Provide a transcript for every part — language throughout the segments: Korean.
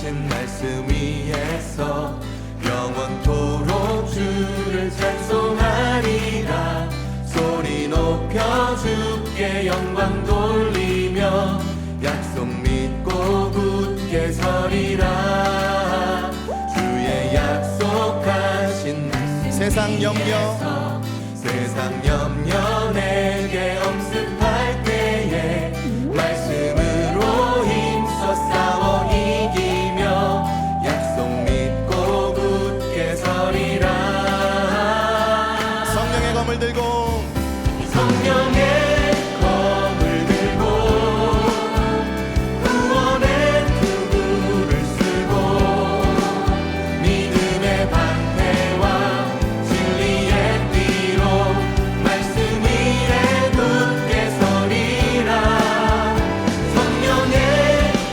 하신 말씀 위에서 영원토록 주를 찬송하리라. 소리 높여 주께 영광 돌리며 약속 믿고 굳게 서리라. 주의 약속하신 말씀 세상 염려 내게 엄습할 때에 말씀으로 힘써 싸워 이기며 약속 믿고 굳게 서리라. 성령의 검을 들고 성령의 검을 들고 구원의 투구를 쓰고 믿음의 방패와 진리의 띠로 말씀 위에 굳게 서리라. 성령의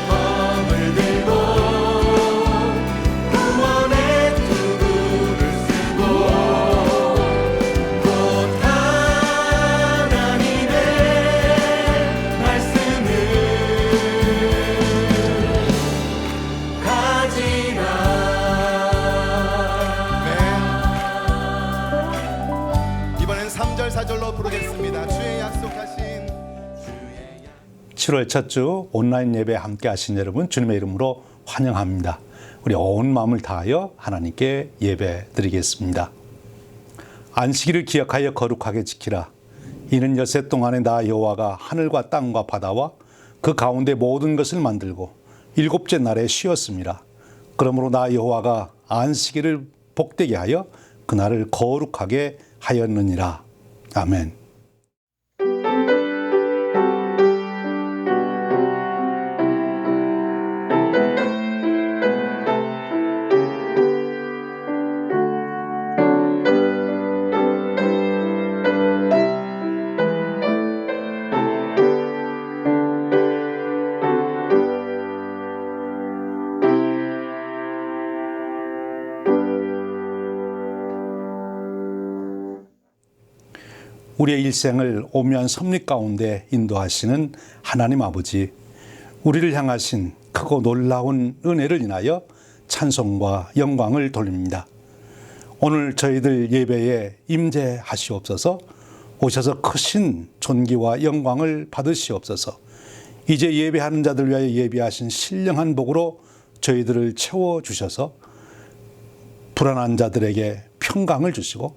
검을 들고 구원의 투구를 쓰고 곧 하나님의 말씀을 가지라. 이번엔 3절 4절로 부르겠습니다. 주의 약속하신 7월 첫 주 온라인 예배 함께 하신 여러분 주님의 이름으로 환영합니다. 우리 온 마음을 다하여 하나님께 예배 드리겠습니다. 안식일을 기억하여 거룩하게 지키라. 이는 엿새 동안에 나 여호와가 하늘과 땅과 바다와 그 가운데 모든 것을 만들고 일곱째 날에 쉬었습니다. 그러므로 나 여호와가 안식일을 복되게 하여 그날을 거룩하게 하였느니라. 아멘. 우리의 일생을 오묘한 섭리 가운데 인도하시는 하나님 아버지, 우리를 향하신 크고 놀라운 은혜를 인하여 찬송과 영광을 돌립니다. 오늘 저희들 예배에 임재하시옵소서. 오셔서 크신 존귀와 영광을 받으시옵소서. 이제 예배하는 자들 위하여 예비하신 신령한 복으로 저희들을 채워주셔서 불안한 자들에게 평강을 주시고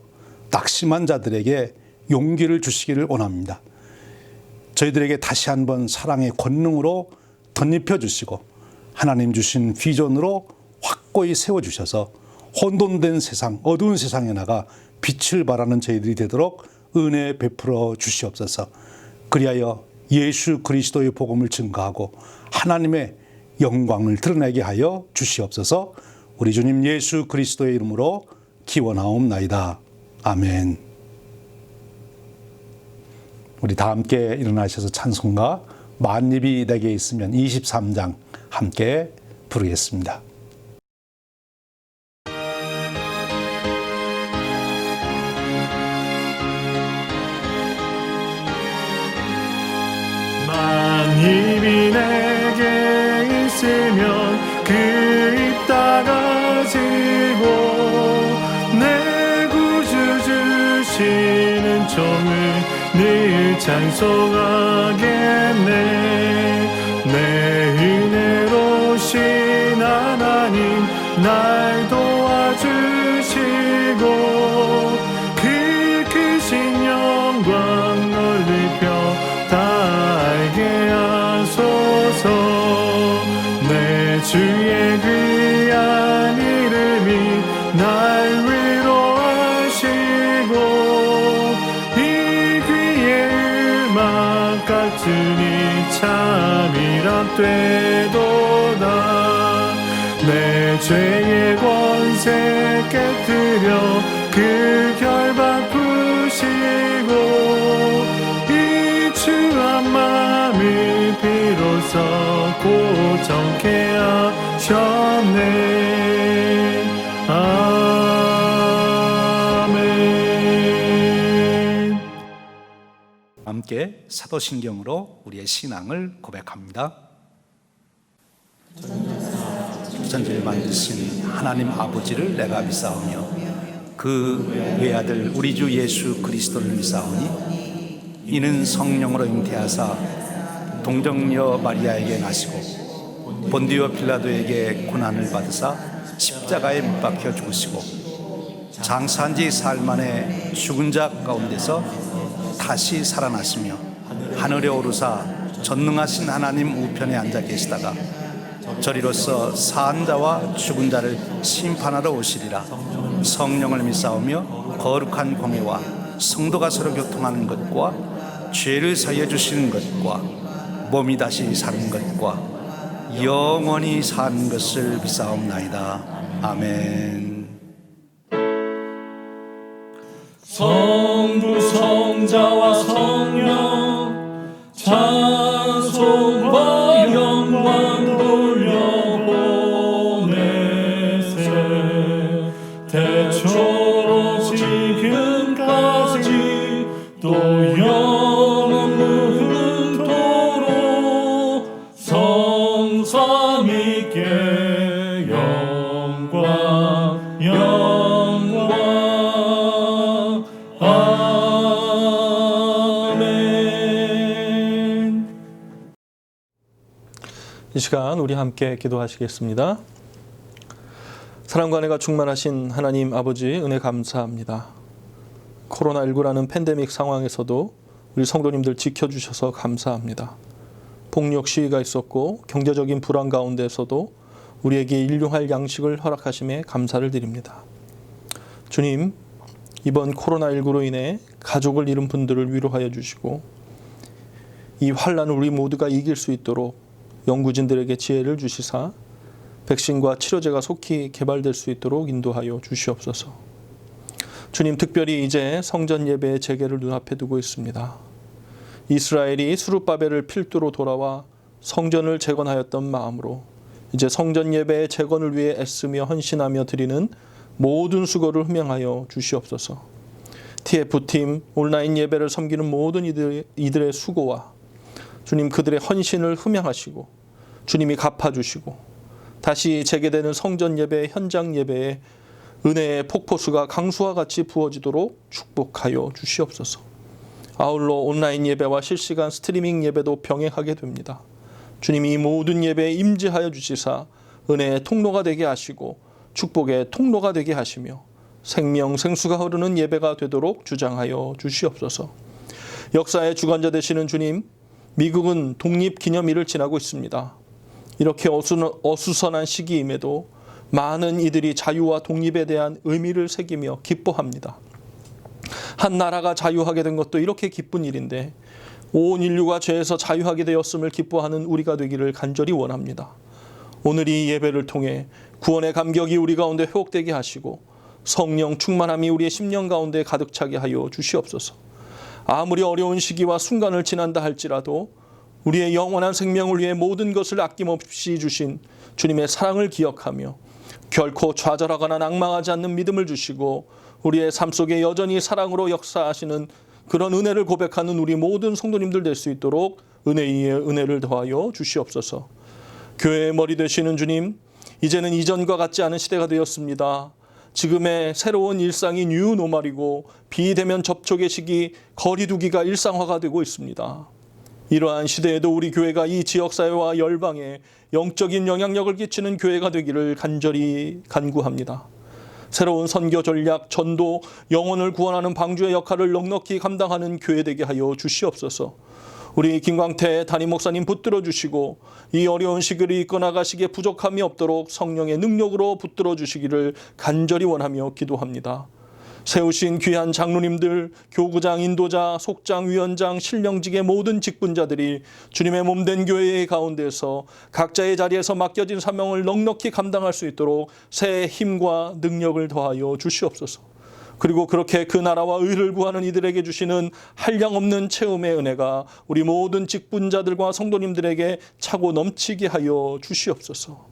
낙심한 자들에게 용기를 주시기를 원합니다. 저희들에게 다시 한번 사랑의 권능으로 덧입혀 주시고 하나님 주신 비전으로 확고히 세워주셔서 혼돈된 세상, 어두운 세상에 나가 빛을 발하는 저희들이 되도록 은혜 베풀어 주시옵소서. 그리하여 예수 그리스도의 복음을 증거하고 하나님의 영광을 드러내게 하여 주시옵소서. 우리 주님 예수 그리스도의 이름으로 기원하옵나이다. 아멘. 우리 다 함께 일어나셔서 찬송가 만입이 내게 있으면 23장 함께 부르겠습니다. 만입이 내게 있으면 그 입 닫아지고 내 구주 주시는 종을 늘 찬송하겠네. 내 은혜로우신 하나님 날 도와주시고 그 크신 영광 넓혀 다 알게 하소서. 내 주의 귀한 이름이 날 위로하시고 이 귀의 음악 같으니 참이라 되도다. 내 죄의 권세 깨뜨려 그 결박 푸시고 이 추한 마음을 비로소 고정케 하셨네. 아멘. 함께 사도신경으로 우리의 신앙을 고백합니다. 천지를 만드신 하나님 아버지를 내가 믿사오며 그 외아들 우리 주 예수 그리스도를 믿사오니 이는 성령으로 잉태하사 동정녀 마리아에게 나시고 본디오 빌라도에게 고난을 받으사 십자가에 못 박혀 죽으시고 장사한 지 사흘 만에 죽은 자 가운데서 다시 살아나시며 하늘에 오르사 전능하신 하나님 우편에 앉아 계시다가 저리로서 사한 자와 죽은 자를 심판하러 오시리라. 성령을 믿사오며 거룩한 공회와 성도가 서로 교통하는 것과 죄를 사하여 주시는 것과 몸이 다시 사는 것과 영원히 사는 것을 믿사옵나이다. 아멘. 성부 성자와 성령 찬송과 영광 돌려보내세 대초로 지금까지 또 영원토록 성삼위께 영광 아멘. 이 시간 우리 함께 기도하시겠습니다. 사랑과 은혜가 충만하신 하나님 아버지 은혜 감사합니다. 코로나19라는 팬데믹 상황에서도 우리 성도님들 지켜주셔서 감사합니다. 폭력 시위가 있었고 경제적인 불안 가운데서도 우리에게 일용할 양식을 허락하심에 감사를 드립니다. 주님, 이번 코로나19로 인해 가족을 잃은 분들을 위로하여 주시고 이 환난을 우리 모두가 이길 수 있도록 연구진들에게 지혜를 주시사 백신과 치료제가 속히 개발될 수 있도록 인도하여 주시옵소서. 주님, 특별히 이제 성전 예배의 재개를 눈앞에 두고 있습니다. 이스라엘이 수룹바벨을 필두로 돌아와 성전을 재건하였던 마음으로 이제 성전 예배의 재건을 위해 애쓰며 헌신하며 드리는 모든 수고를 흠양하여 주시옵소서. TF팀 온라인 예배를 섬기는 모든 이들의 수고와 주님 그들의 헌신을 흠양하시고 주님이 갚아주시고 다시 재개되는 성전 예배, 현장 예배에 은혜의 폭포수가 강수와 같이 부어지도록 축복하여 주시옵소서. 아울러 온라인 예배와 실시간 스트리밍 예배도 병행하게 됩니다. 주님이 이 모든 예배에 임재하여 주시사 은혜의 통로가 되게 하시고 축복의 통로가 되게 하시며 생명 생수가 흐르는 예배가 되도록 주장하여 주시옵소서. 역사의 주관자 되시는 주님, 미국은 독립기념일을 지나고 있습니다. 이렇게 어수선한 시기임에도 많은 이들이 자유와 독립에 대한 의미를 새기며 기뻐합니다. 한 나라가 자유하게 된 것도 이렇게 기쁜 일인데 온 인류가 죄에서 자유하게 되었음을 기뻐하는 우리가 되기를 간절히 원합니다. 오늘 이 예배를 통해 구원의 감격이 우리 가운데 회복되게 하시고 성령 충만함이 우리의 심령 가운데 가득 차게 하여 주시옵소서. 아무리 어려운 시기와 순간을 지난다 할지라도 우리의 영원한 생명을 위해 모든 것을 아낌없이 주신 주님의 사랑을 기억하며 결코 좌절하거나 낭망하지 않는 믿음을 주시고 우리의 삶 속에 여전히 사랑으로 역사하시는 그런 은혜를 고백하는 우리 모든 성도님들 될 수 있도록 은혜 위에 은혜를 더하여 주시옵소서. 교회의 머리 되시는 주님, 이제는 이전과 같지 않은 시대가 되었습니다. 지금의 새로운 일상이 뉴노멀이고 비대면 접촉의 시기, 거리두기가 일상화가 되고 있습니다. 이러한 시대에도 우리 교회가 이 지역사회와 열방에 영적인 영향력을 끼치는 교회가 되기를 간절히 간구합니다. 새로운 선교 전략, 전도, 영혼을 구원하는 방주의 역할을 넉넉히 감당하는 교회 되게 하여 주시옵소서. 우리 김광태 담임 목사님 붙들어 주시고 이 어려운 시기를 이끌어 나가시기에 부족함이 없도록 성령의 능력으로 붙들어 주시기를 간절히 원하며 기도합니다. 세우신 귀한 장로님들, 교구장, 인도자, 속장, 위원장, 신령직의 모든 직분자들이 주님의 몸된 교회의 가운데서 각자의 자리에서 맡겨진 사명을 넉넉히 감당할 수 있도록 새 힘과 능력을 더하여 주시옵소서. 그리고 그렇게 그 나라와 의를 구하는 이들에게 주시는 한량없는 체험의 은혜가 우리 모든 직분자들과 성도님들에게 차고 넘치게 하여 주시옵소서.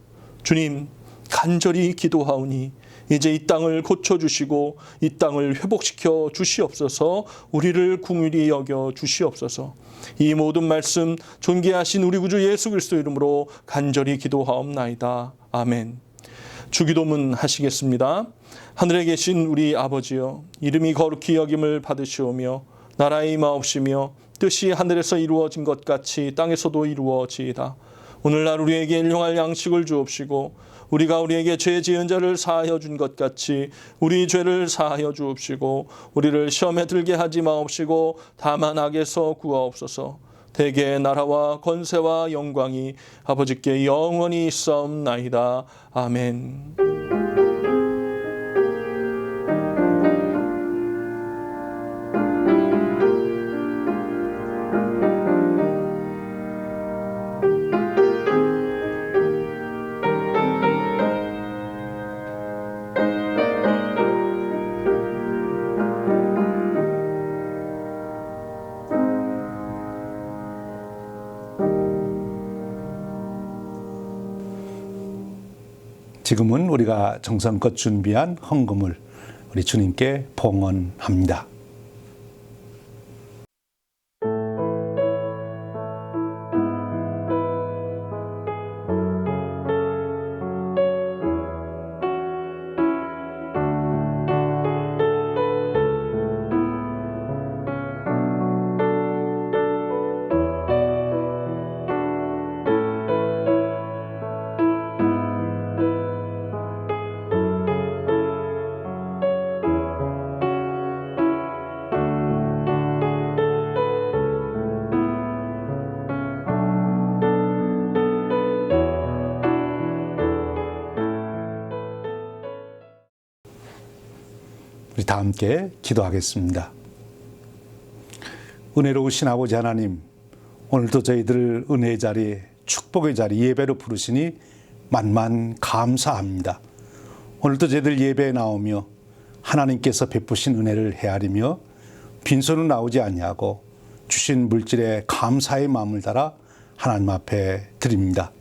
주님, 간절히 기도하오니 이제 이 땅을 고쳐주시고 이 땅을 회복시켜 주시옵소서. 우리를 긍휼히 여겨 주시옵소서. 이 모든 말씀 존귀하신 우리 구주 예수 그리스도 이름으로 간절히 기도하옵나이다. 아멘. 주기도문 하시겠습니다. 하늘에 계신 우리 아버지여, 이름이 거룩히 여김을 받으시오며 나라의 임하옵시며 뜻이 하늘에서 이루어진 것 같이 땅에서도 이루어지이다. 오늘날 우리에게 일용할 양식을 주옵시고 우리가 우리에게 죄 지은 자를 사하여 준 것 같이 우리 죄를 사하여 주옵시고 우리를 시험에 들게 하지 마옵시고 다만 악에서 구하옵소서. 대개의 나라와 권세와 영광이 아버지께 영원히 있사옵나이다. 아멘. 지금은 우리가 정성껏 준비한 헌금을 우리 주님께 봉헌합니다. 우리 다 함께 기도하겠습니다. 은혜로우신 아버지 하나님, 오늘도 저희들을 은혜의 자리, 축복의 자리, 예배로 부르시니 만만 감사합니다. 오늘도 저희들 예배에 나오며 하나님께서 베푸신 은혜를 헤아리며 빈손으로 나오지 아니하고 주신 물질에 감사의 마음을 달아 하나님 앞에 드립니다.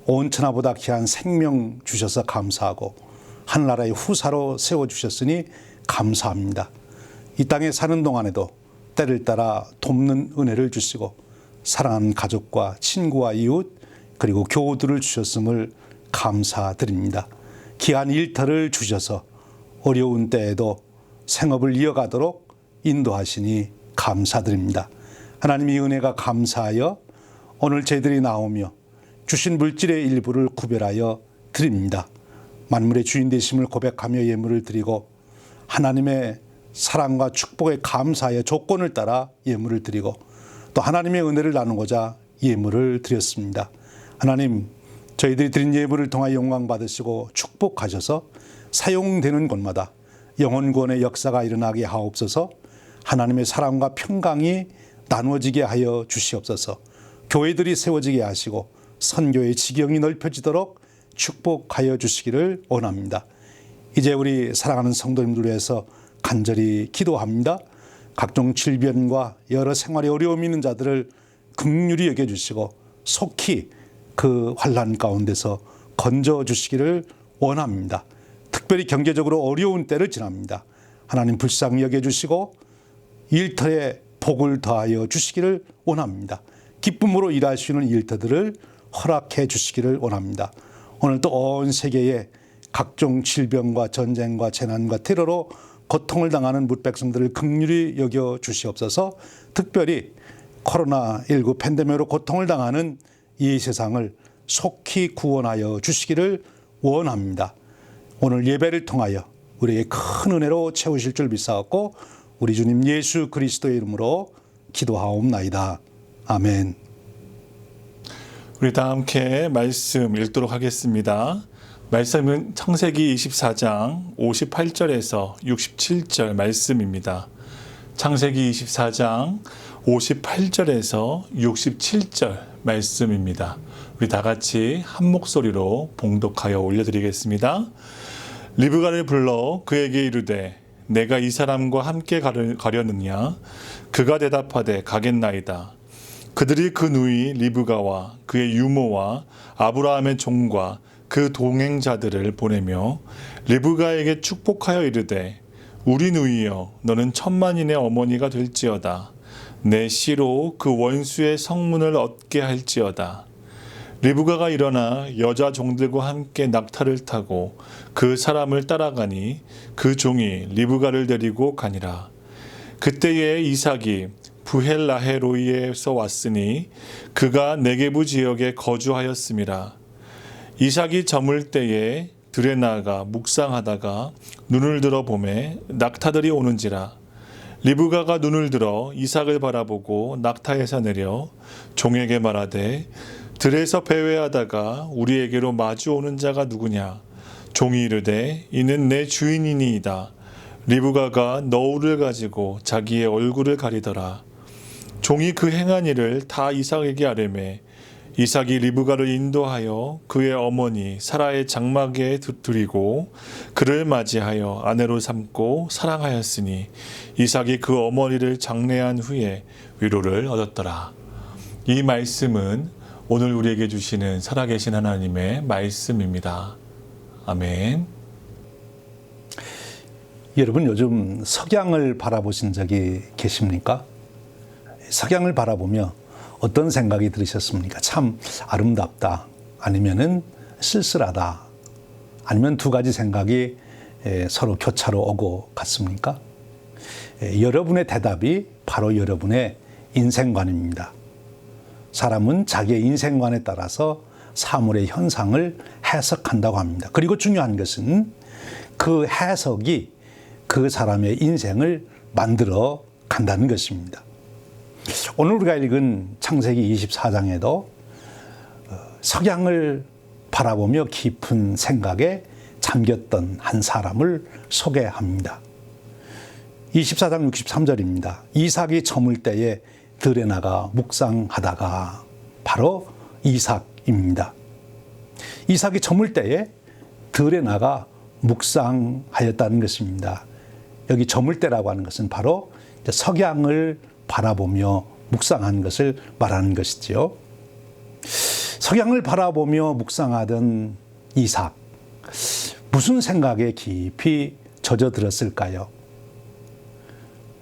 온 천하보다 귀한 생명 주셔서 감사하고 하늘나라의 후사로 세워주셨으니 감사합니다. 이 땅에 사는 동안에도 때를 따라 돕는 은혜를 주시고 사랑하는 가족과 친구와 이웃 그리고 교우들을 주셨음을 감사드립니다. 귀한 일터를 주셔서 어려운 때에도 생업을 이어가도록 인도하시니 감사드립니다. 하나님 이 은혜가 감사하여 오늘 저희들이 나오며 주신 물질의 일부를 구별하여 드립니다. 만물의 주인 되심을 고백하며 예물을 드리고 하나님의 사랑과 축복에 감사하여 조건을 따라 예물을 드리고 또 하나님의 은혜를 나누고자 예물을 드렸습니다. 하나님, 저희들이 드린 예물을 통하여 영광 받으시고 축복하셔서 사용되는 곳마다 영혼 구원의 역사가 일어나게 하옵소서. 하나님의 사랑과 평강이 나누어지게 하여 주시옵소서. 교회들이 세워지게 하시고 선교의 지경이 넓혀지도록 축복하여 주시기를 원합니다. 이제 우리 사랑하는 성도님들 위해서 간절히 기도합니다. 각종 질병과 여러 생활에 어려움이 있는 자들을 긍휼히 여겨주시고 속히 그 환난 가운데서 건져주시기를 원합니다. 특별히 경제적으로 어려운 때를 지납니다. 하나님 불쌍히 여겨주시고 일터에 복을 더하여 주시기를 원합니다. 기쁨으로 일할 수 있는 일터들을 허락해 주시기를 원합니다. 오늘도 온 세계에 각종 질병과 전쟁과 재난과 테러로 고통을 당하는 뭇백성들을 긍휼히 여겨 주시옵소서. 특별히 코로나19 팬데믹으로 고통을 당하는 이 세상을 속히 구원하여 주시기를 원합니다. 오늘 예배를 통하여 우리에게 큰 은혜로 채우실 줄 믿사옵고 우리 주님 예수 그리스도의 이름으로 기도하옵나이다. 아멘. 우리 다 함께 말씀 읽도록 하겠습니다. 말씀은 창세기 24장 58절에서 67절 말씀입니다. 창세기 24장 58절에서 67절 말씀입니다. 우리 다 같이 한 목소리로 봉독하여 올려드리겠습니다. 리브가를 불러 그에게 이르되 내가 이 사람과 함께 가려느냐? 그가 대답하되 가겠나이다. 그들이 그 누이 리브가와 그의 유모와 아브라함의 종과 그 동행자들을 보내며 리브가에게 축복하여 이르되 우리 누이여 너는 천만인의 어머니가 될지어다. 내 씨로 그 원수의 성문을 얻게 할지어다. 리브가가 일어나 여자 종들과 함께 낙타를 타고 그 사람을 따라가니 그 종이 리브가를 데리고 가니라. 그때에 이삭이 부헬라헤로이에서 왔으니 그가 네게부 지역에 거주하였음이라. 이삭이 저물 때에 들에 나가 묵상하다가 눈을 들어 보매 낙타들이 오는지라. 리브가가 눈을 들어 이삭을 바라보고 낙타에서 내려 종에게 말하되 들에서 배회하다가 우리에게로 마주오는 자가 누구냐? 종이 이르되 이는 내 주인이니이다. 리브가가 너울을 가지고 자기의 얼굴을 가리더라. 종이 그 행한 일을 다 이삭에게 아뢰매 이삭이 리브가를 인도하여 그의 어머니 사라의 장막에 들이고 그를 맞이하여 아내로 삼고 사랑하였으니 이삭이 그 어머니를 장례한 후에 위로를 얻었더라. 이 말씀은 오늘 우리에게 주시는 살아계신 하나님의 말씀입니다. 아멘. 여러분 요즘 석양을 바라보신 적이 계십니까? 석양을 바라보며 어떤 생각이 들으셨습니까? 참 아름답다, 아니면은 쓸쓸하다, 아니면 두 가지 생각이 서로 교차로 오고 갔습니까? 여러분의 대답이 바로 여러분의 인생관입니다. 사람은 자기의 인생관에 따라서 사물의 현상을 해석한다고 합니다. 그리고 중요한 것은 그 해석이 그 사람의 인생을 만들어 간다는 것입니다. 오늘 우리가 읽은 창세기 24장에도 석양을 바라보며 깊은 생각에 잠겼던 한 사람을 소개합니다. 24장 63절입니다. 이삭이 저물 때에 들에 나가 묵상하다가, 바로 이삭입니다. 이삭이 저물 때에 들에 나가 묵상하였다는 것입니다. 여기 저물 때라고 하는 것은 바로 석양을 바라보며 묵상한 것을 말하는 것이지요. 석양을 바라보며 묵상하던 이삭, 무슨 생각에 깊이 젖어들었을까요?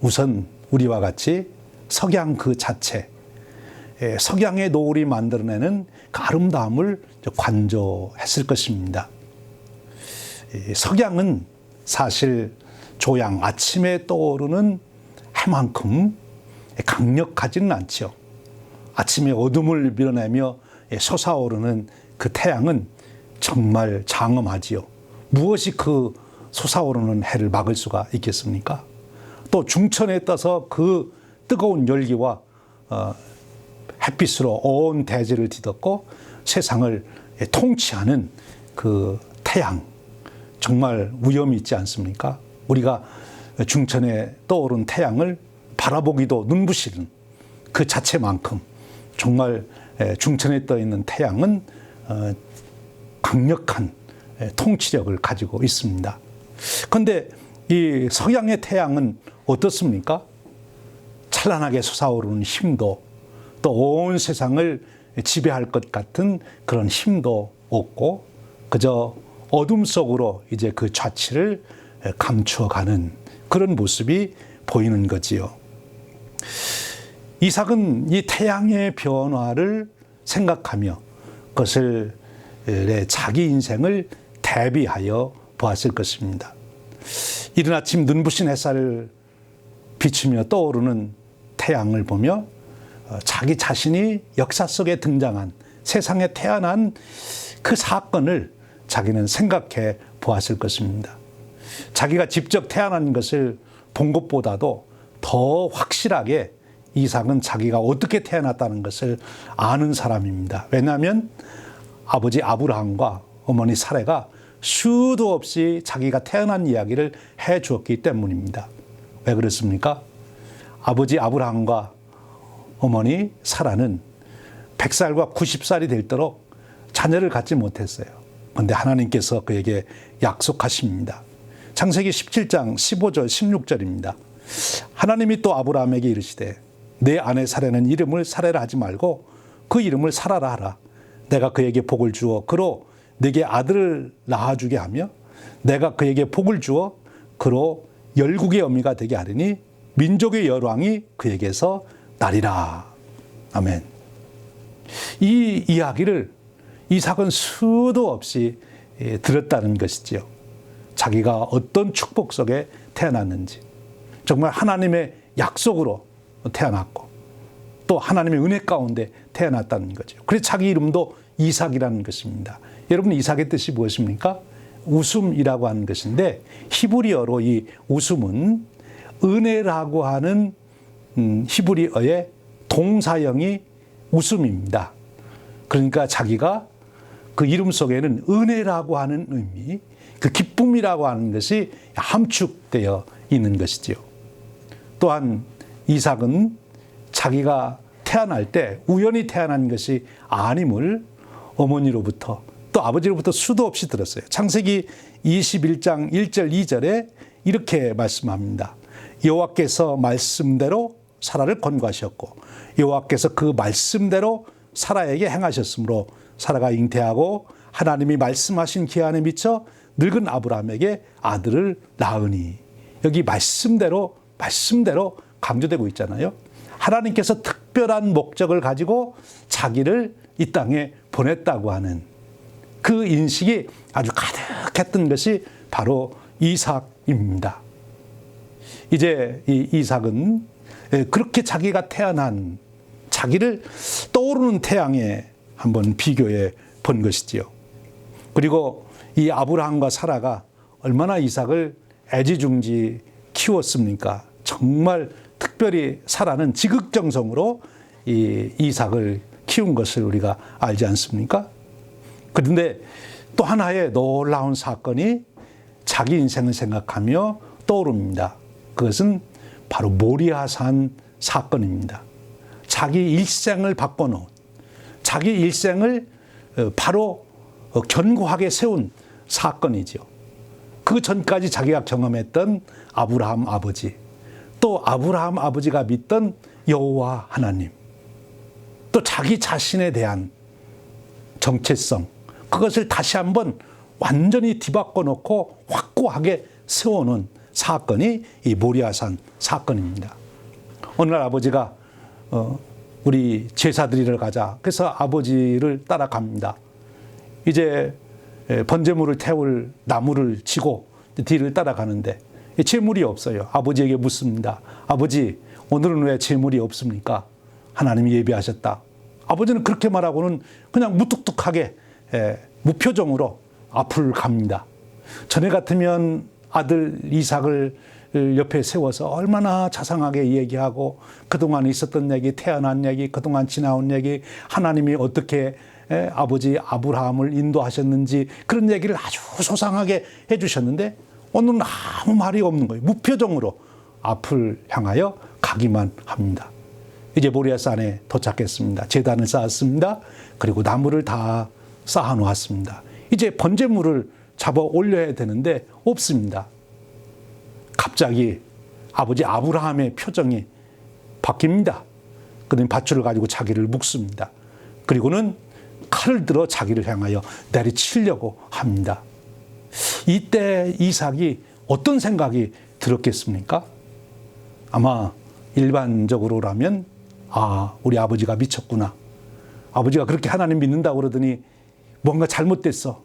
우선 우리와 같이 석양 그 자체, 석양의 노을이 만들어내는 그 아름다움을 관조했을 것입니다. 석양은 사실 조양, 아침에 떠오르는 해만큼 강력하지는 않죠. 아침에 어둠을 밀어내며 솟아오르는 그 태양은 정말 장엄하지요. 무엇이 그 솟아오르는 해를 막을 수가 있겠습니까? 또 중천에 떠서 그 뜨거운 열기와 햇빛으로 온 대지를 뒤덮고 세상을 통치하는 그 태양, 정말 위험이 있지 않습니까? 우리가 중천에 떠오른 태양을 바라보기도 눈부시는 그 자체만큼 정말 중천에 떠 있는 태양은 강력한 통치력을 가지고 있습니다. 그런데 이 석양의 태양은 어떻습니까? 찬란하게 솟아오르는 힘도, 또 온 세상을 지배할 것 같은 그런 힘도 없고, 그저 어둠 속으로 이제 그 좌치를 감추어가는 그런 모습이 보이는 거지요. 이삭은 이 태양의 변화를 생각하며 그것을 자기 인생을 대비하여 보았을 것입니다. 이른 아침 눈부신 햇살을 비추며 떠오르는 태양을 보며 자기 자신이 역사 속에 등장한, 세상에 태어난 그 사건을 자기는 생각해 보았을 것입니다. 자기가 직접 태어난 것을 본 것보다도 더 확실하게 이삭은 자기가 어떻게 태어났다는 것을 아는 사람입니다. 왜냐하면 아버지 아브라함과 어머니 사레가 수도 없이 자기가 태어난 이야기를 해 주었기 때문입니다. 왜 그렇습니까? 아버지 아브라함과 어머니 사라는 100살과 90살이 되도록 자녀를 갖지 못했어요. 그런데 하나님께서 그에게 약속하십니다. 창세기 17장 15절 16절입니다. 하나님이 또 아브라함에게 이르시되 내 아내 사레는 이름을 사레라 하지 말고 그 이름을 사라라 하라. 내가 그에게 복을 주어 그로 네게 아들을 낳아주게 하며 내가 그에게 복을 주어 그로 열국의 어미가 되게 하리니 민족의 열왕이 그에게서 나리라. 아멘. 이 이야기를 이삭은 수도 없이 들었다는 것이지요. 자기가 어떤 축복 속에 태어났는지, 정말 하나님의 약속으로 태어났고 또 하나님의 은혜 가운데 태어났다는 거죠. 그래서 자기 이름도 이삭이라는 것입니다. 여러분, 이삭의 뜻이 무엇입니까? 웃음이라고 하는 것인데, 히브리어로 이 웃음은 은혜라고 하는 히브리어의 동사형이 웃음입니다. 그러니까 자기가 그 이름 속에는 은혜라고 하는 의미, 그 기쁨이라고 하는 것이 함축되어 있는 것이지요. 또한 이삭은 자기가 태어날 때 우연히 태어난 것이 아님을 어머니로부터 또 아버지로부터 수도 없이 들었어요. 창세기 21장 1절 2절에 이렇게 말씀합니다. 여호와께서 말씀대로 사라를 권고하셨고 여호와께서 그 말씀대로 사라에게 행하셨으므로 사라가 잉태하고 하나님이 말씀하신 기한에 미쳐 늙은 아브라함에게 아들을 낳으니, 여기 말씀대로 강조되고 있잖아요. 하나님께서 특별한 목적을 가지고 자기를 이 땅에 보냈다고 하는 그 인식이 아주 가득했던 것이 바로 이삭입니다. 이제 이 이삭은 그렇게 자기가 태어난 자기를 떠오르는 태양에 한번 비교해 본 것이지요. 그리고 이 아브라함과 사라가 얼마나 이삭을 애지중지 키웠습니까? 정말 특별히 사라는 지극정성으로 이 이삭을 키운 것을 우리가 알지 않습니까? 그런데 또 하나의 놀라운 사건이 자기 인생을 생각하며 떠오릅니다. 그것은 바로 모리아산 사건입니다. 자기 일생을 바꿔놓은, 자기 일생을 바로 견고하게 세운 사건이죠. 그 전까지 자기가 경험했던 아브라함 아버지, 또 아브라함 아버지가 믿던 여호와 하나님, 또 자기 자신에 대한 정체성, 그것을 다시 한번 완전히 뒤바꿔 놓고 확고하게 세워놓은 사건이 이 모리아산 사건입니다. 어느 날 아버지가 우리 제사 드리러 가자. 그래서 아버지를 따라갑니다. 이제 번제물을 태울 나무를 치고 뒤를 따라가는데 제물이 없어요. 아버지에게 묻습니다. 아버지, 오늘은 왜 제물이 없습니까? 하나님이 예비하셨다. 아버지는 그렇게 말하고는 그냥 무뚝뚝하게 무표정으로 앞을 갑니다. 전에 같으면 아들 이삭을 옆에 세워서 얼마나 자상하게 얘기하고 그동안 있었던 얘기, 태어난 얘기, 그동안 지나온 얘기, 하나님이 어떻게 아버지 아브라함을 인도하셨는지 그런 얘기를 아주 소상하게 해주셨는데 오늘은 아무 말이 없는 거예요. 무표정으로 앞을 향하여 가기만 합니다. 이제 모리아산에 도착했습니다. 제단을 쌓았습니다. 그리고 나무를 다 쌓아 놓았습니다. 이제 번제물을 잡아 올려야 되는데 없습니다. 갑자기 아버지 아브라함의 표정이 바뀝니다. 그는 밧줄을 가지고 자기를 묶습니다. 그리고는 칼을 들어 자기를 향하여 내리치려고 합니다. 이때 이삭이 어떤 생각이 들었겠습니까? 아마 일반적으로라면 우리 아버지가 미쳤구나. 아버지가 그렇게 하나님 믿는다고 그러더니 뭔가 잘못됐어.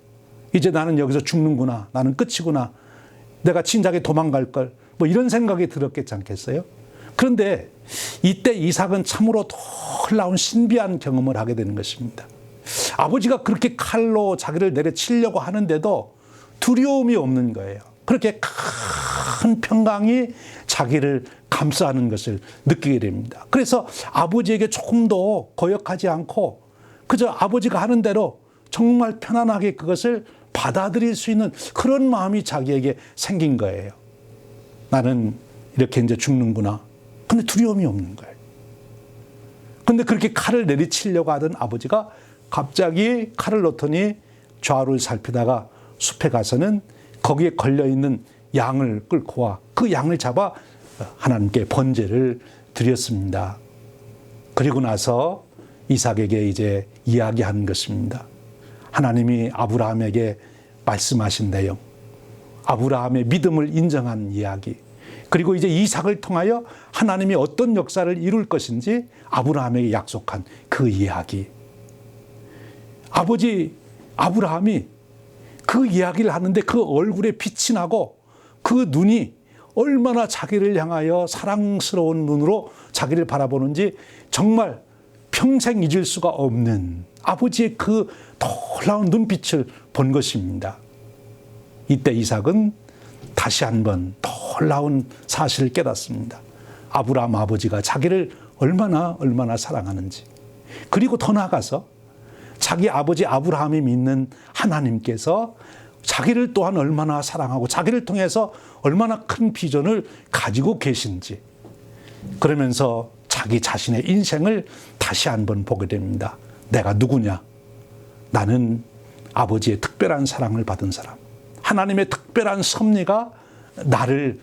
이제 나는 여기서 죽는구나. 나는 끝이구나. 내가 진작에 도망갈 걸. 뭐 이런 생각이 들었겠지 않겠어요? 그런데 이때 이삭은 참으로 놀라운 신비한 경험을 하게 되는 것입니다. 아버지가 그렇게 칼로 자기를 내려치려고 하는데도 두려움이 없는 거예요. 그렇게 큰 평강이 자기를 감싸는 것을 느끼게 됩니다. 그래서 아버지에게 조금 더 거역하지 않고 그저 아버지가 하는 대로 정말 편안하게 그것을 받아들일 수 있는 그런 마음이 자기에게 생긴 거예요. 나는 이렇게 이제 죽는구나. 근데 두려움이 없는 거예요. 근데 그렇게 칼을 내리치려고 하던 아버지가 갑자기 칼을 놓더니 좌우를 살피다가 숲에 가서는 거기에 걸려있는 양을 끌고 와 그 양을 잡아 하나님께 번제를 드렸습니다. 그리고 나서 이삭에게 이제 이야기하는 것입니다. 하나님이 아브라함에게 말씀하신 내용, 아브라함의 믿음을 인정한 이야기, 그리고 이제 이삭을 통하여 하나님이 어떤 역사를 이룰 것인지 아브라함에게 약속한 그 이야기. 아버지 아브라함이 그 이야기를 하는데 그 얼굴에 빛이 나고 그 눈이 얼마나 자기를 향하여 사랑스러운 눈으로 자기를 바라보는지 정말 평생 잊을 수가 없는 아버지의 그 놀라운 눈빛을 본 것입니다. 이때 이삭은 다시 한번 놀라운 사실을 깨닫습니다. 아브라함 아버지가 자기를 얼마나 사랑하는지. 그리고 더 나아가서 자기 아버지 아브라함이 믿는 하나님께서 자기를 또한 얼마나 사랑하고 자기를 통해서 얼마나 큰 비전을 가지고 계신지. 그러면서 자기 자신의 인생을 다시 한번 보게 됩니다. 내가 누구냐? 나는 아버지의 특별한 사랑을 받은 사람. 하나님의 특별한 섭리가 나를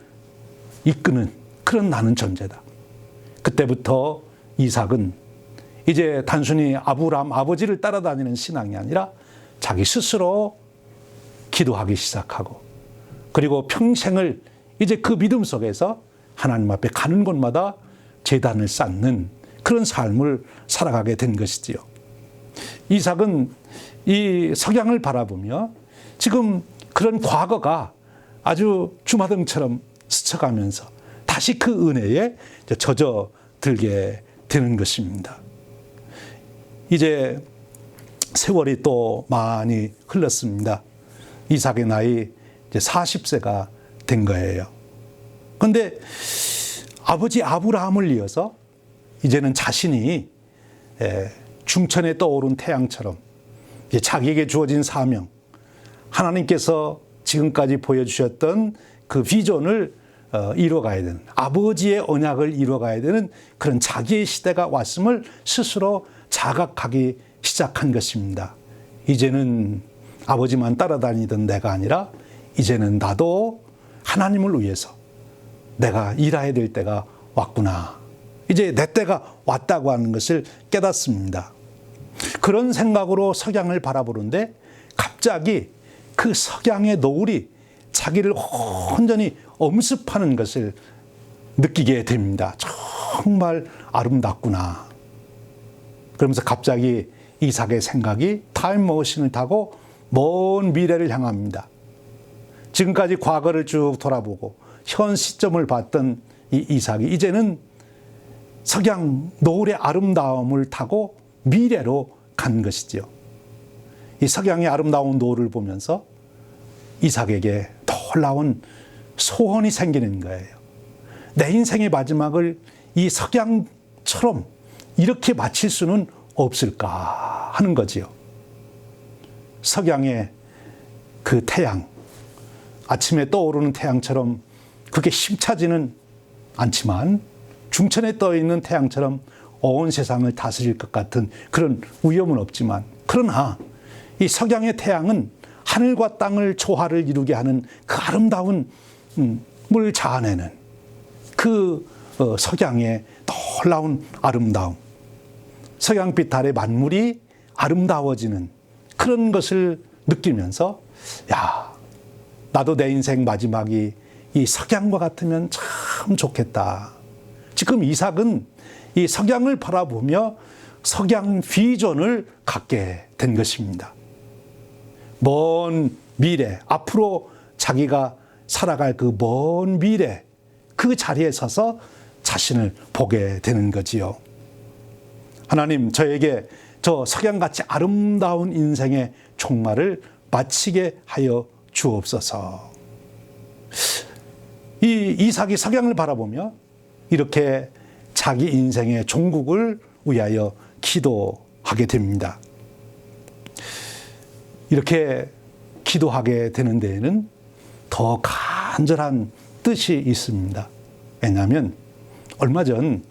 이끄는 그런 나는 존재다. 그때부터 이삭은 이제 단순히 아브라함 아버지를 따라다니는 신앙이 아니라 자기 스스로 기도하기 시작하고 그리고 평생을 이제 그 믿음 속에서 하나님 앞에 가는 곳마다 제단을 쌓는 그런 삶을 살아가게 된 것이지요. 이삭은 이 석양을 바라보며 지금 그런 과거가 아주 주마등처럼 스쳐가면서 다시 그 은혜에 젖어들게 되는 것입니다. 이제 세월이 또 많이 흘렀습니다. 이삭의 나이 이제 40세가 된 거예요. 그런데 아버지 아브라함을 이어서 이제는 자신이 중천에 떠오른 태양처럼 자기에게 주어진 사명, 하나님께서 지금까지 보여주셨던 그 비전을 이뤄가야 되는, 아버지의 언약을 이뤄가야 되는 그런 자기의 시대가 왔음을 스스로 자각하기 시작한 것입니다. 이제는 아버지만 따라다니던 내가 아니라 이제는 나도 하나님을 위해서 내가 일해야 될 때가 왔구나. 이제 내 때가 왔다고 하는 것을 깨닫습니다. 그런 생각으로 석양을 바라보는데 갑자기 그 석양의 노을이 자기를 온전히 엄습하는 것을 느끼게 됩니다. 정말 아름답구나. 그러면서 갑자기 이삭의 생각이 타임머신을 타고 먼 미래를 향합니다. 지금까지 과거를 쭉 돌아보고 현 시점을 봤던 이 이삭이 이제는 석양 노을의 아름다움을 타고 미래로 간 것이지요. 이 석양의 아름다운 노을을 보면서 이삭에게 놀라운 소원이 생기는 거예요. 내 인생의 마지막을 이 석양처럼 이렇게 마칠 수는 없을까 하는 거지요. 석양의 그 태양, 아침에 떠오르는 태양처럼 그게 힘차지는 않지만 중천에 떠 있는 태양처럼 온 세상을 다스릴 것 같은 그런 위험은 없지만, 그러나 이 석양의 태양은 하늘과 땅을 조화를 이루게 하는 그 아름다운 물 자아내는 그 석양의 놀라운 아름다움, 석양빛 아래 만물이 아름다워지는 그런 것을 느끼면서 야, 나도 내 인생 마지막이 이 석양과 같으면 참 좋겠다. 지금 이삭은 이 석양을 바라보며 석양 비전을 갖게 된 것입니다. 먼 미래, 앞으로 자기가 살아갈 그 먼 미래, 그 자리에 서서 자신을 보게 되는 거지요. 하나님, 저에게 저 석양같이 아름다운 인생의 종말을 마치게 하여 주옵소서. 이 이삭이 석양을 바라보며 이렇게 자기 인생의 종국을 위하여 기도하게 됩니다. 이렇게 기도하게 되는 데에는 더 간절한 뜻이 있습니다. 왜냐하면 얼마 전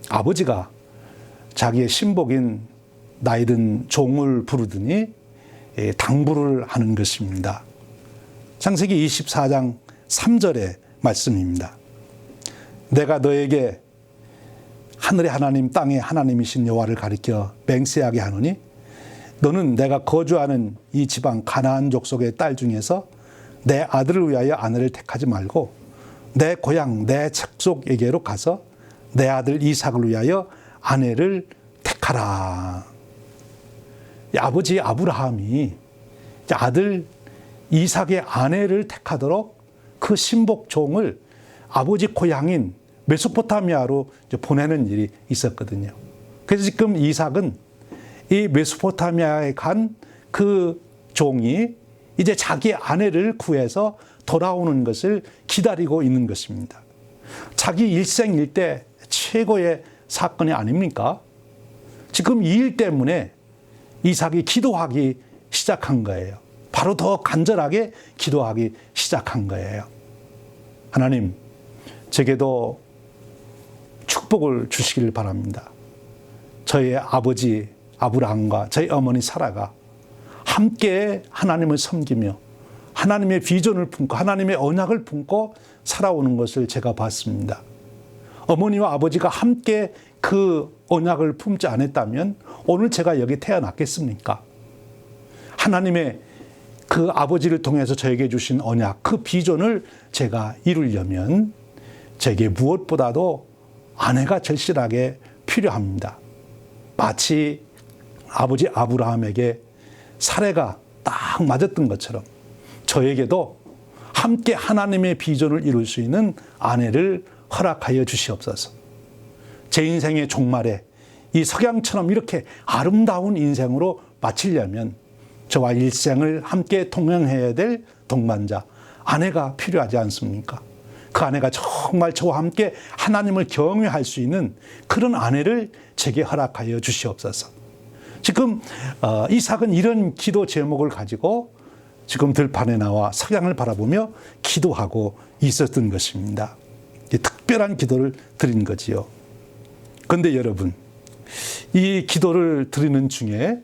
아버지가 자기의 신복인 나이든 종을 부르더니 당부를 하는 것입니다. 창세기 24장 3절의 말씀입니다. 내가 너에게 하늘의 하나님 땅의 하나님이신 여호와를 가리켜 맹세하게 하노니 너는 내가 거주하는 이 지방 가나안 족속의 딸 중에서 내 아들을 위하여 아내를 택하지 말고 내 고향 내 척속에게로 가서 내 아들 이삭을 위하여 아내를 택하라. 이 아버지 아브라함이 이제 아들 이삭의 아내를 택하도록 그 신복종을 아버지 고향인 메소포타미아로 이제 보내는 일이 있었거든요. 그래서 지금 이삭은 이 메소포타미아에 간 그 종이 이제 자기 아내를 구해서 돌아오는 것을 기다리고 있는 것입니다. 자기 일생 일대 최고의 사건이 아닙니까? 지금 이 일 때문에 이삭이 기도하기 시작한 거예요. 바로 더 간절하게 기도하기 시작한 거예요. 하나님, 제게도 축복을 주시길 바랍니다. 저의 아버지 아브라함과 저희 어머니 사라가 함께 하나님을 섬기며 하나님의 비전을 품고 하나님의 언약을 품고 살아오는 것을 제가 봤습니다. 어머니와 아버지가 함께 그 언약을 품지 않았다면 오늘 제가 여기 태어났겠습니까? 하나님의 그 아버지를 통해서 저에게 주신 언약, 그 비전을 제가 이루려면 제게 무엇보다도 아내가 절실하게 필요합니다. 마치 아버지 아브라함에게 사례가 딱 맞았던 것처럼 저에게도 함께 하나님의 비전을 이룰 수 있는 아내를 허락하여 주시옵소서. 제 인생의 종말에 이 석양처럼 이렇게 아름다운 인생으로 마치려면 저와 일생을 함께 동행해야 될 동반자, 아내가 필요하지 않습니까? 그 아내가 정말 저와 함께 하나님을 경외할 수 있는 그런 아내를 제게 허락하여 주시옵소서. 지금 이삭은 이런 기도 제목을 가지고 지금 들판에 나와 석양을 바라보며 기도하고 있었던 것입니다. 특별한 기도를 드린 거지요. 그런데 여러분, 이 기도를 드리는 중에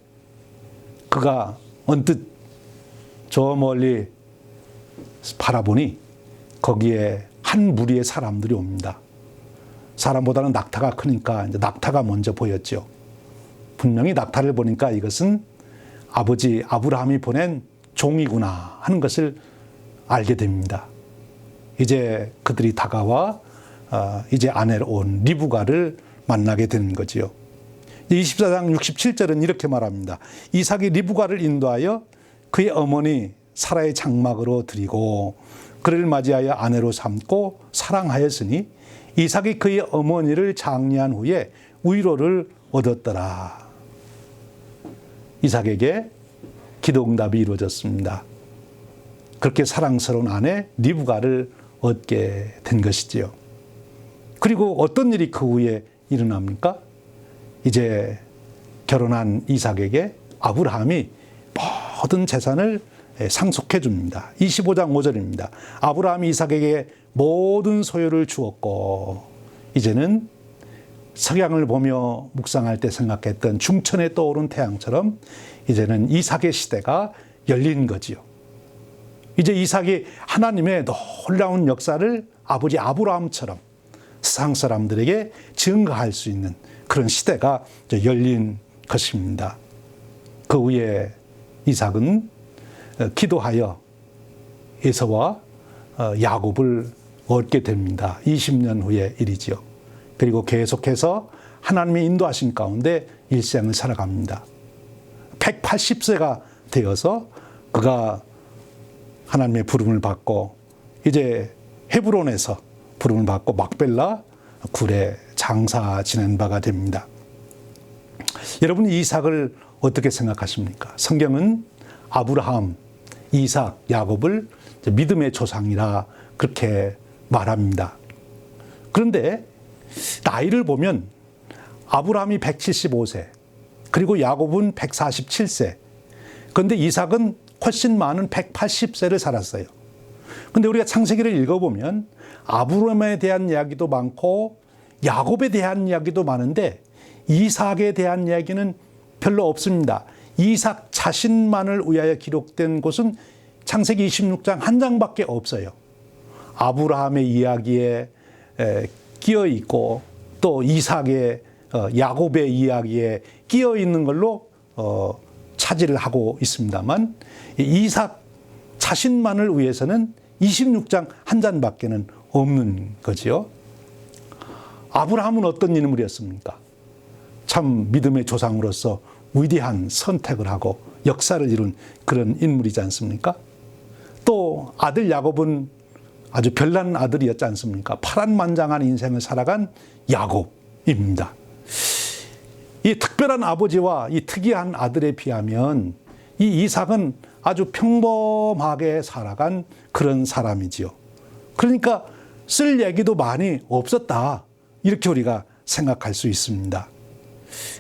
그가 언뜻 저 멀리 바라보니 거기에 한 무리의 사람들이 옵니다. 사람보다는 낙타가 크니까 이제 낙타가 먼저 보였죠. 분명히 낙타를 보니까 이것은 아버지 아브라함이 보낸 종이구나 하는 것을 알게 됩니다. 이제 그들이 다가와 이제 아내로 온 리브가를 만나게 되는 거지요. 24장 67절은 이렇게 말합니다. 이삭이 리브가를 인도하여 그의 어머니 사라의 장막으로 드리고 그를 맞이하여 아내로 삼고 사랑하였으니 이삭이 그의 어머니를 장례한 후에 위로를 얻었더라. 이삭에게 기도응답이 이루어졌습니다. 그렇게 사랑스러운 아내 리브가를 얻게 된 것이지요. 그리고 어떤 일이 그 후에 일어납니까? 이제 결혼한 이삭에게 아브라함이 모든 재산을 상속해 줍니다. 25장 5절입니다. 아브라함이 이삭에게 모든 소유를 주었고 이제는 석양을 보며 묵상할 때 생각했던 중천에 떠오른 태양처럼 이제는 이삭의 시대가 열린 거지요. 이제 이삭이 하나님의 놀라운 역사를 아버지 아브라함처럼 세상 사람들에게 증거할 수 있는 그런 시대가 열린 것입니다. 그 후에 이삭은 기도하여 에서와 야곱을 얻게 됩니다. 20년 후의 일이지요. 그리고 계속해서 하나님의 인도하신 가운데 일생을 살아갑니다. 180세가 되어서 그가 하나님의 부름을 받고 이제 헤브론에서 부름을 받고 막벨라 굴에 장사 지낸 바가 됩니다. 여러분 이삭을 어떻게 생각하십니까? 성경은 아브라함, 이삭, 야곱을 믿음의 조상이라 그렇게 말합니다. 그런데 나이를 보면 아브라함이 175세, 그리고 야곱은 147세, 그런데 이삭은 훨씬 많은 180세를 살았어요. 그런데 우리가 창세기를 읽어보면 아브라함에 대한 이야기도 많고 야곱에 대한 이야기도 많은데 이삭에 대한 이야기는 별로 없습니다. 이삭 자신만을 위하여 기록된 곳은 창세기 26장 한 장밖에 없어요. 아브라함의 이야기에 끼어 있고 또 이삭의 야곱의 이야기에 끼어 있는 걸로 차지를 하고 있습니다만 이삭 자신만을 위해서는 26장 한 장밖에는 없는 거지요. 아브라함은 어떤 인물이었습니까? 참 믿음의 조상으로서 위대한 선택을 하고 역사를 이룬 그런 인물이지 않습니까? 또 아들 야곱은 아주 별난 아들이었지 않습니까? 파란만장한 인생을 살아간 야곱입니다. 이 특별한 아버지와 이 특이한 아들에 비하면 이 이삭은 아주 평범하게 살아간 그런 사람이지요. 그러니까 쓸 얘기도 많이 없었다, 이렇게 우리가 생각할 수 있습니다.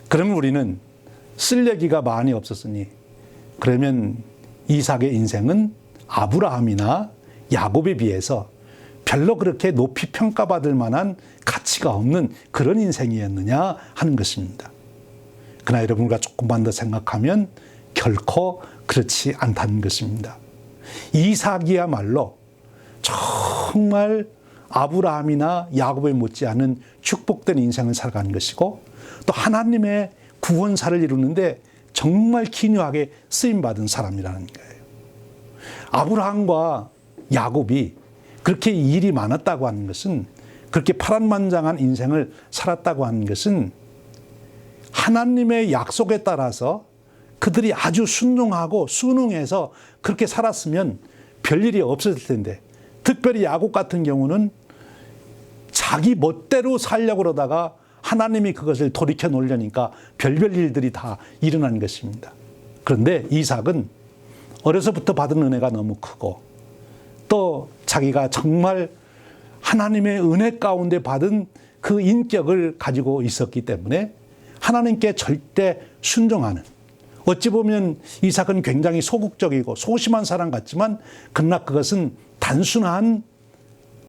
그러면 우리는 쓸 얘기가 많이 없었으니 그러면 이삭의 인생은 아브라함이나 야곱에 비해서 별로 그렇게 높이 평가받을 만한 가치가 없는 그런 인생이었느냐 하는 것입니다. 그러나 여러분, 우리가 조금만 더 생각하면 결코 그렇지 않다는 것입니다. 이삭이야말로 정말 아브라함이나 야곱에 못지않은 축복된 인생을 살아가는 것이고, 또 하나님의 구원사를 이루는데 정말 기묘하게 쓰임받은 사람이라는 거예요. 아브라함과 야곱이 그렇게 일이 많았다고 하는 것은, 그렇게 파란만장한 인생을 살았다고 하는 것은 하나님의 약속에 따라서 그들이 아주 순종하고 순응해서 그렇게 살았으면 별일이 없었을 텐데, 특별히 야곱 같은 경우는 자기 멋대로 살려고 그러다가 하나님이 그것을 돌이켜 놓으려니까 별별 일들이 다 일어난 것입니다. 그런데 이삭은 어려서부터 받은 은혜가 너무 크고, 또 자기가 정말 하나님의 은혜 가운데 받은 그 인격을 가지고 있었기 때문에 하나님께 절대 순종하는, 어찌 보면 이삭은 굉장히 소극적이고 소심한 사람 같지만, 그러나 그것은 단순한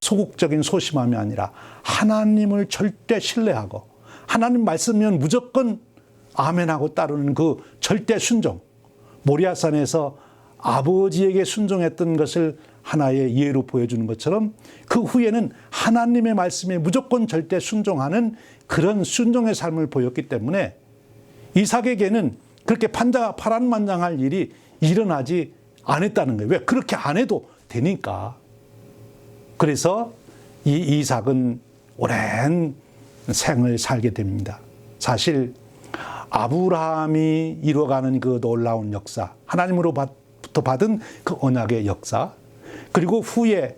소극적인 소심함이 아니라 하나님을 절대 신뢰하고 하나님 말씀이면 무조건 아멘하고 따르는 그 절대 순종, 모리아산에서 아버지에게 순종했던 것을 하나의 예로 보여주는 것처럼 그 후에는 하나님의 말씀에 무조건 절대 순종하는 그런 순종의 삶을 보였기 때문에 이삭에게는 그렇게 파란만장할 일이 일어나지 않았다는 거예요. 왜? 그렇게 안 해도 되니까. 그래서 이 이삭은 오랜 생을 살게 됩니다. 사실 아브라함이 이루어가는 그 놀라운 역사, 하나님으로부터 받은 그 언약의 역사, 그리고 후에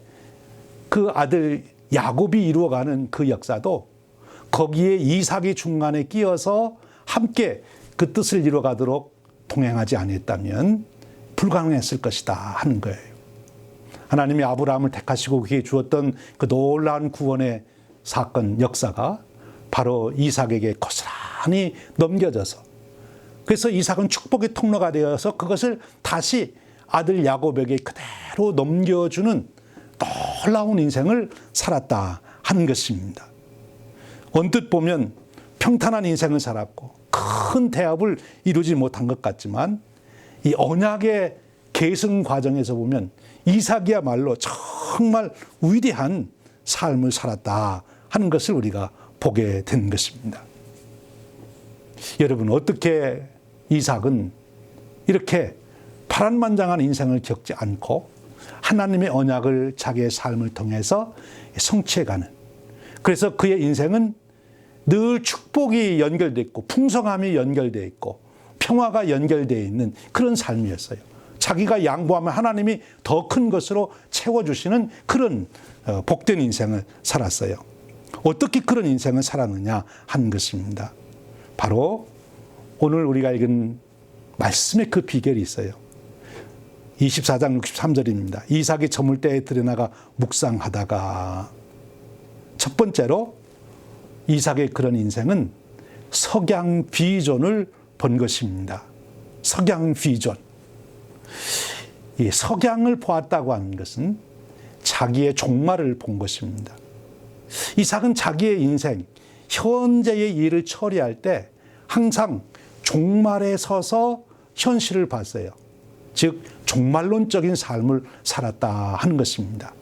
그 아들 야곱이 이루어가는 그 역사도 거기에 이삭이 중간에 끼어서 함께 그 뜻을 이루어가도록 동행하지 않았다면 불가능했을 것이다 하는 거예요. 하나님이 아브라함을 택하시고 그에게 주었던 그 놀라운 구원의 사건, 역사가 바로 이삭에게 고스란히 넘겨져서, 그래서 이삭은 축복의 통로가 되어서 그것을 다시 아들 야곱에게 그대로 넘겨주는 놀라운 인생을 살았다 하는 것입니다. 언뜻 보면 평탄한 인생을 살았고 큰 대업을 이루지 못한 것 같지만, 이 언약의 계승 과정에서 보면 이삭이야말로 정말 위대한 삶을 살았다 하는 것을 우리가 보게 된 것입니다. 여러분, 어떻게 이삭은 이렇게 파란만장한 인생을 겪지 않고 하나님의 언약을 자기의 삶을 통해서 성취해가는, 그래서 그의 인생은 늘 축복이 연결되어 있고 풍성함이 연결되어 있고 평화가 연결되어 있는 그런 삶이었어요. 자기가 양보하면 하나님이 더 큰 것으로 채워주시는 그런 복된 인생을 살았어요. 어떻게 그런 인생을 살았느냐 하는 것입니다. 바로 오늘 우리가 읽은 말씀에 그 비결이 있어요. 24장 63절입니다. 이삭이 저물 때에 들여나가 묵상하다가, 첫 번째로 이삭의 그런 인생은 석양 비전을 본 것입니다. 석양 비전. 이 석양을 보았다고 하는 것은 자기의 종말을 본 것입니다. 이삭은 자기의 인생, 현재의 일을 처리할 때 항상 종말에 서서 현실을 봤어요. 즉 종말론적인 삶을 살았다 하는 것입니다.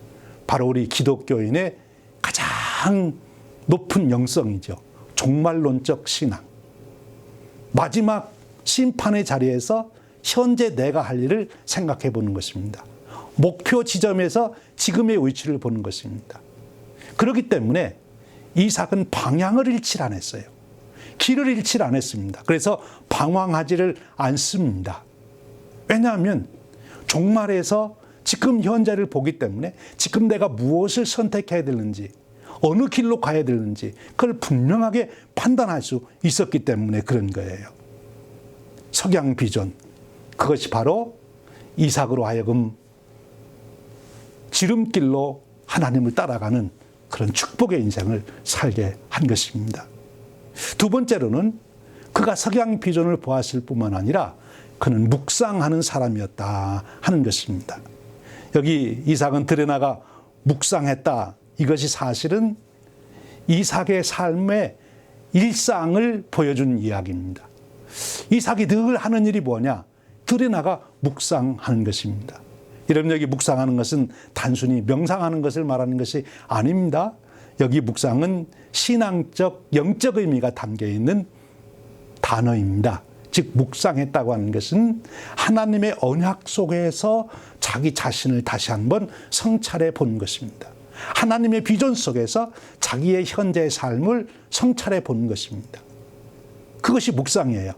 바로 우리 기독교인의 가장 높은 영성이죠. 종말론적 신앙. 마지막 심판의 자리에서 현재 내가 할 일을 생각해 보는 것입니다. 목표 지점에서 지금의 위치를 보는 것입니다. 그렇기 때문에 이삭은 방향을 잃지 않았어요. 길을 잃지 않았습니다. 그래서 방황하지를 않습니다. 왜냐하면 종말에서 지금 현재를 보기 때문에 지금 내가 무엇을 선택해야 되는지, 어느 길로 가야 되는지 그걸 분명하게 판단할 수 있었기 때문에 그런 거예요. 석양 비전, 그것이 바로 이삭으로 하여금 지름길로 하나님을 따라가는 그런 축복의 인생을 살게 한 것입니다. 두 번째로는 그가 석양 비전을 보았을 뿐만 아니라 그는 묵상하는 사람이었다 하는 것입니다. 여기 이삭은 들에 나가 묵상했다. 이것이 사실은 이삭의 삶의 일상을 보여준 이야기입니다. 이삭이 늘 하는 일이 뭐냐? 들에 나가 묵상하는 것입니다. 여러분, 여기 묵상하는 것은 단순히 명상하는 것을 말하는 것이 아닙니다. 여기 묵상은 신앙적, 영적 의미가 담겨 있는 단어입니다. 즉 묵상했다고 하는 것은 하나님의 언약 속에서 자기 자신을 다시 한번 성찰해 본 것입니다. 하나님의 비전 속에서 자기의 현재의 삶을 성찰해 본 것입니다. 그것이 묵상이에요.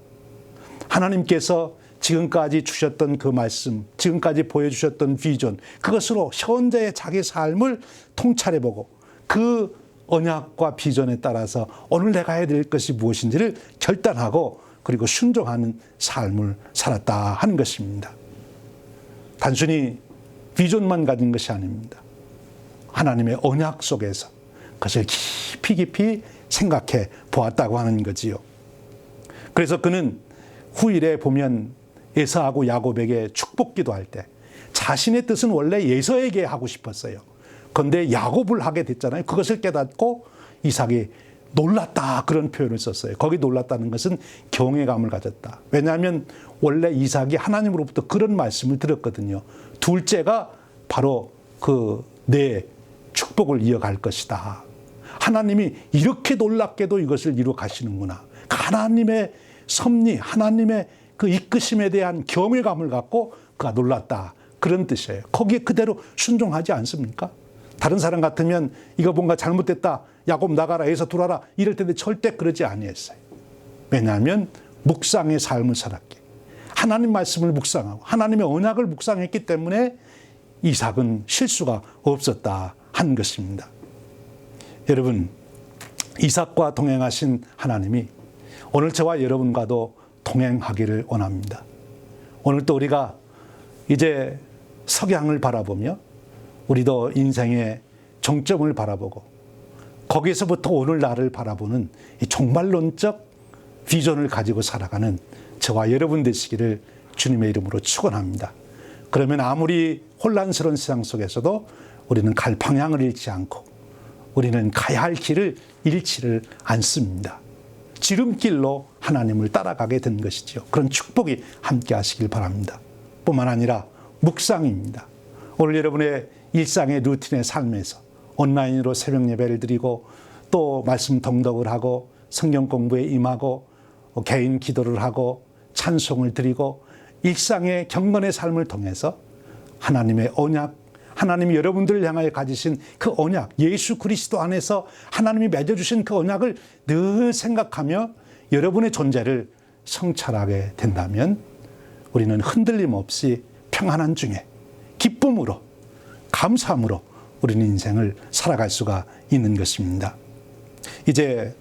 하나님께서 지금까지 주셨던 그 말씀, 지금까지 보여주셨던 비전, 그것으로 현재의 자기 삶을 통찰해보고 그 언약과 비전에 따라서 오늘 내가 해야 될 것이 무엇인지를 결단하고 그리고 순종하는 삶을 살았다 하는 것입니다. 단순히 비전만 가진 것이 아닙니다. 하나님의 언약 속에서 그것을 깊이 생각해 보았다고 하는 거지요. 그래서 그는 후일에 보면 에사하고 야곱에게 축복 기도할 때 자신의 뜻은 원래 에서에게 하고 싶었어요. 그런데 야곱을 하게 됐잖아요. 그것을 깨닫고 이삭이 놀랐다 그런 표현을 썼어요. 거기 놀랐다는 것은 경외감을 가졌다. 왜냐하면 원래 이삭이 하나님으로부터 그런 말씀을 들었거든요. 둘째가 바로 내 축복을 이어갈 것이다. 하나님이 이렇게 놀랍게도 이것을 이루어 가시는구나. 하나님의 섭리, 하나님의 그 이끄심에 대한 경외감을 갖고 그가 놀랐다. 그런 뜻이에요. 거기에 그대로 순종하지 않습니까? 다른 사람 같으면 이거 뭔가 잘못됐다. 야곱 나가라, 에서 들어와라. 이럴 텐데 절대 그러지 아니했어요. 왜냐하면 묵상의 삶을 살았기에. 하나님 말씀을 묵상하고 하나님의 언약을 묵상했기 때문에 이삭은 실수가 없었다 하는 것입니다. 여러분, 이삭과 동행하신 하나님이 오늘 저와 여러분과도 동행하기를 원합니다. 오늘 또 우리가 이제 석양을 바라보며 우리도 인생의 정점을 바라보고 거기에서부터 오늘 나를 바라보는 이 종말론적 비전을 가지고 살아가는 저와 여러분 되시기를 주님의 이름으로 축원합니다. 그러면 아무리 혼란스러운 세상 속에서도 우리는 갈 방향을 잃지 않고 우리는 가야 할 길을 잃지를 않습니다. 지름길로 하나님을 따라가게 된 것이죠. 그런 축복이 함께 하시길 바랍니다. 뿐만 아니라 묵상입니다. 오늘 여러분의 일상의 루틴의 삶에서 온라인으로 새벽 예배를 드리고 또 말씀 통독을 하고 성경 공부에 임하고 개인 기도를 하고 찬송을 드리고 일상의 경건의 삶을 통해서 하나님의 언약, 하나님이 여러분들을 향하여 가지신 그 언약, 예수 그리스도 안에서 하나님이 맺어주신 그 언약을 늘 생각하며 여러분의 존재를 성찰하게 된다면 우리는 흔들림 없이 평안한 중에 기쁨으로, 감사함으로 우리는 인생을 살아갈 수가 있는 것입니다. 이제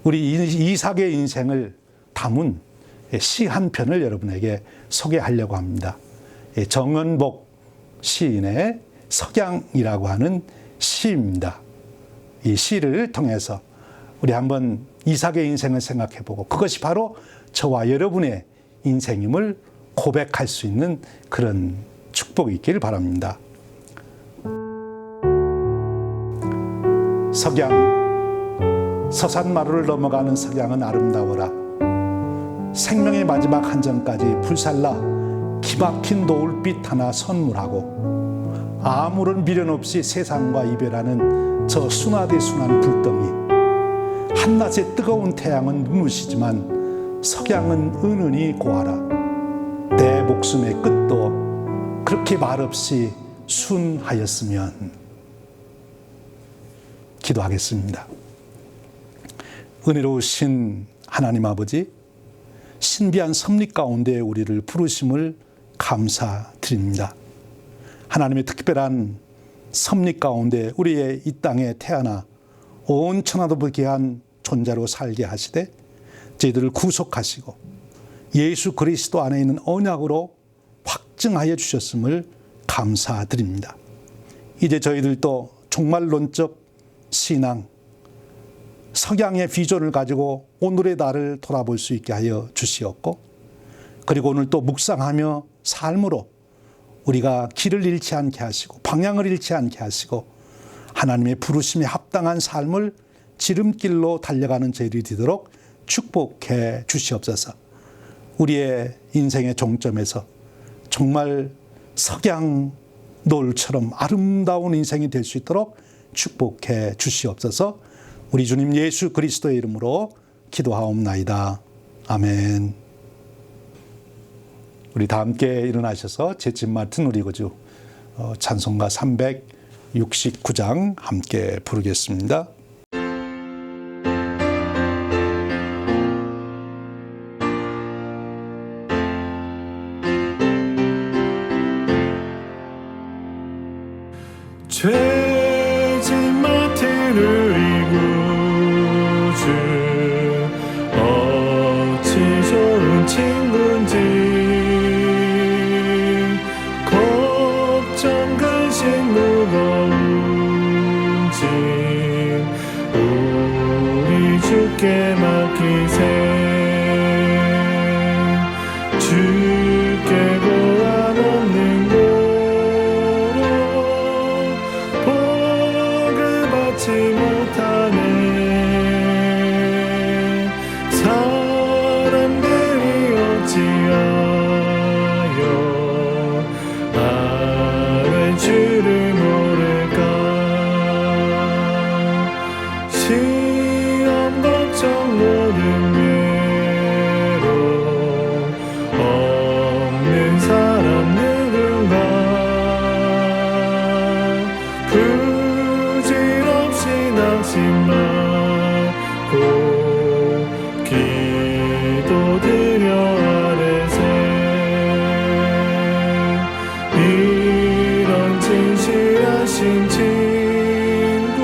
우리 이삭의 인생을 담은 시 한 편을 여러분에게 소개하려고 합니다. 정은복 시인의 석양이라고 하는 시입니다. 이 시를 통해서 우리 한번 이삭의 인생을 생각해보고 그것이 바로 저와 여러분의 인생임을 고백할 수 있는 그런 축복이 있기를 바랍니다. 석양, 서산마루를 넘어가는 석양은 아름다워라. 생명의 마지막 한 점까지 불살라 기막힌 노을빛 하나 선물하고 아무런 미련 없이 세상과 이별하는 저 순하디순한 불덩이. 한낮의 뜨거운 태양은 눈부시지만 석양은 은은히 고하라. 내 목숨의 끝도 그렇게 말없이 순하였으면. 기도하겠습니다. 은혜로우신 하나님 아버지, 신비한 섭리 가운데 우리를 부르심을 감사드립니다. 하나님의 특별한 섭리 가운데 우리의 이 땅에 태어나 온 천하도 불귀한 존재로 살게 하시되 저희들을 구속하시고 예수 그리스도 안에 있는 언약으로 확증하여 주셨음을 감사드립니다. 이제 저희들도 종말론적 신앙, 석양의 비전을 가지고 오늘의 날을 돌아볼 수 있게 하여 주시었고, 그리고 오늘 또 묵상하며 삶으로 우리가 길을 잃지 않게 하시고 방향을 잃지 않게 하시고 하나님의 부르심에 합당한 삶을 지름길로 달려가는 저희들이 되도록 축복해 주시옵소서. 우리의 인생의 종점에서 정말 석양 노을처럼 아름다운 인생이 될 수 있도록 축복해 주시옵소서. 우리 주님 예수 그리스도의 이름으로 기도하옵나이다. 아멘. 우리 다 함께 일어나셔서 제집 맡은 우리 구주 찬송가 369장 함께 부르겠습니다. 죄짓 맡은 우리 구주 어찌 좋은 친구인지 걱정 근심 무거운지 우리 주께 맡기세. 주께 고한 없는 받지 못하네. 사람들이 어찌하여 아는 줄을 모를까. 시험 걱정 모든 괴로움 없는 사람 누군가. 낙심 말고 기도드려 아뢰세. 이런 진실하신 친구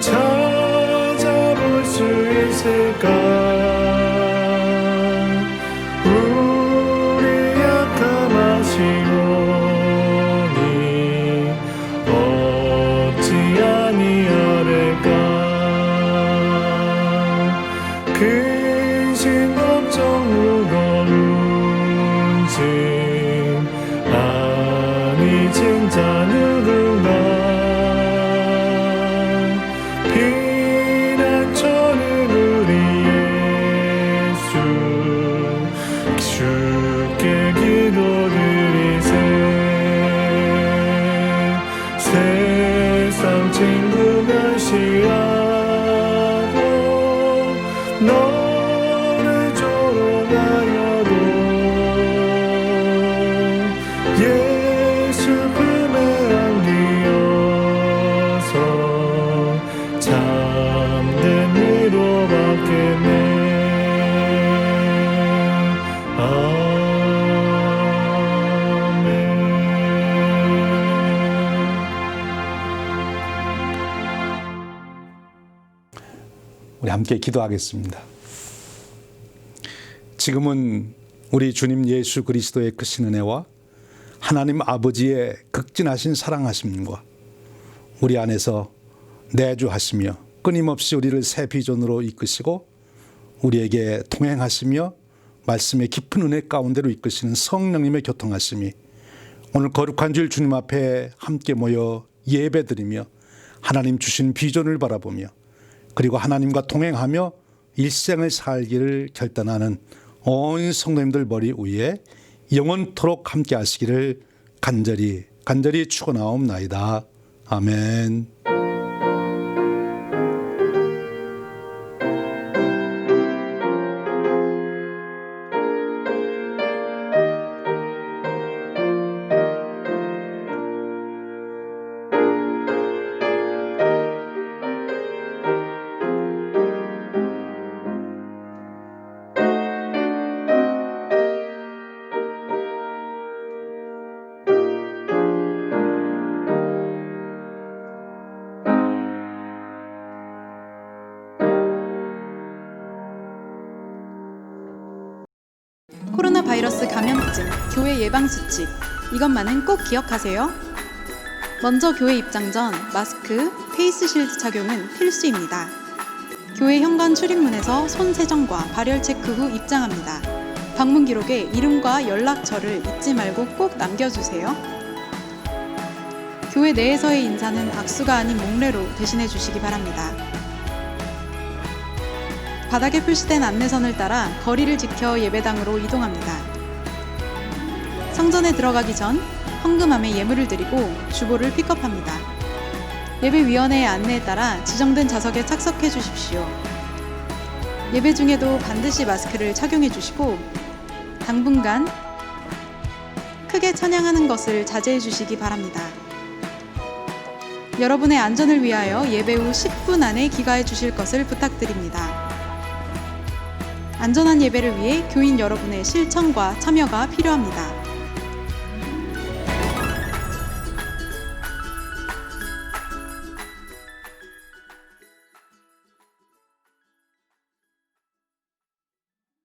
찾아볼 수 있을까. 우리 약함하시오니 어찌 아니하리까. 근심 걱정 무거운지 아니 진짜 누군가. 피난처는 우리 예수 주께 기도드리세. 세상 친구 멸시하고 너를 조롱하여도 예수 품에 안기어서 참된 위로받겠네. 우리 함께 기도하겠습니다. 지금은 우리 주님 예수 그리스도의 크신 은혜와 하나님 아버지의 극진하신 사랑하심과 우리 안에서 내주하시며 끊임없이 우리를 새 비전으로 이끄시고 우리에게 동행하시며 말씀의 깊은 은혜 가운데로 이끄시는 성령님의 교통하심이 오늘 거룩한 주일 주님 앞에 함께 모여 예배드리며 하나님 주신 비전을 바라보며 그리고 하나님과 동행하며 일생을 살기를 결단하는 온 성도님들 머리 위에 영원토록 함께 하시기를 간절히 축원하옵나이다. 아멘. 건강검진, 교회 예방수칙, 이것만은 꼭 기억하세요. 먼저 교회 입장 전 마스크, 페이스실드 착용은 필수입니다. 교회 현관 출입문에서 손 세정과 발열 체크 후 입장합니다. 방문 기록에 이름과 연락처를 잊지 말고 꼭 남겨주세요. 교회 내에서의 인사는 악수가 아닌 목례로 대신해 주시기 바랍니다. 바닥에 표시된 안내선을 따라 거리를 지켜 예배당으로 이동합니다. 성전에 들어가기 전 헌금함에 예물을 드리고 주보를 픽업합니다. 예배위원회의 안내에 따라 지정된 좌석에 착석해 주십시오. 예배 중에도 반드시 마스크를 착용해 주시고 당분간 크게 찬양하는 것을 자제해 주시기 바랍니다. 여러분의 안전을 위하여 예배 후 10분 안에 귀가해 주실 것을 부탁드립니다. 안전한 예배를 위해 교인 여러분의 실천과 참여가 필요합니다.